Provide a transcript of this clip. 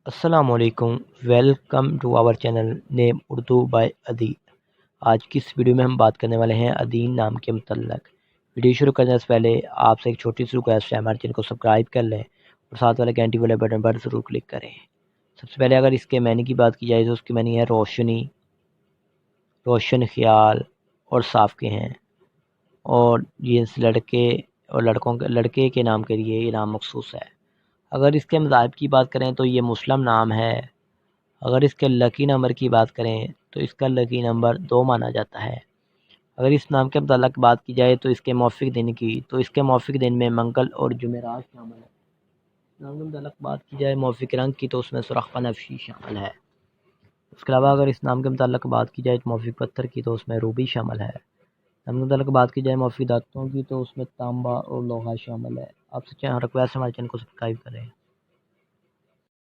السلام علیکم، welcome to our channel name Urdu by Adi. آج کی اس ویڈیو میں ہم بات کرنے والے ہیں عدین نام کے متعلق۔ ویڈیو شروع کرنے سے پہلے آپ سے ایک چھوٹی سی ریکویسٹ ہے، ہمارے چینل کو سبسکرائب کر لیں اور ساتھ والے گھنٹی والے بٹن پر ضرور کلک کریں۔ سب سے پہلے اگر اس کے معنی کی بات کی جائے تو اس کی معنی ہے روشنی، روشن خیال اور صاف کے ہیں، اور یہ لڑکے اور لڑکے کے نام کے لیے یہ نام مخصوص ہے۔ اگر اس کے مذاہب کی بات کریں تو یہ مسلم نام ہے۔ اگر اس کے لکی نمبر کی بات کریں تو اس کا لکی نمبر 2 مانا جاتا ہے۔ اگر اس نام کے متعلق بات کی جائے تو اس کے موافق دن کی تو اس کے موافق دن میں منگل اور جمعرات شامل ہے۔ نام کے متعلق بات کی جائے موافق رنگ کی تو اس میں سرخ بنفشی شامل ہے۔ اس کے علاوہ اگر اس نام کے متعلق بات کی جائے تو موافق پتھر کی تو اس میں روبی شامل ہے۔ نام کے متعلق بات کی جائے موافق دھاتوں کی تو اس میں تانبا اور لوہا شامل ہے۔ آپ سے ریکویسٹ ہمارے چینل کو سبسکرائب کریں۔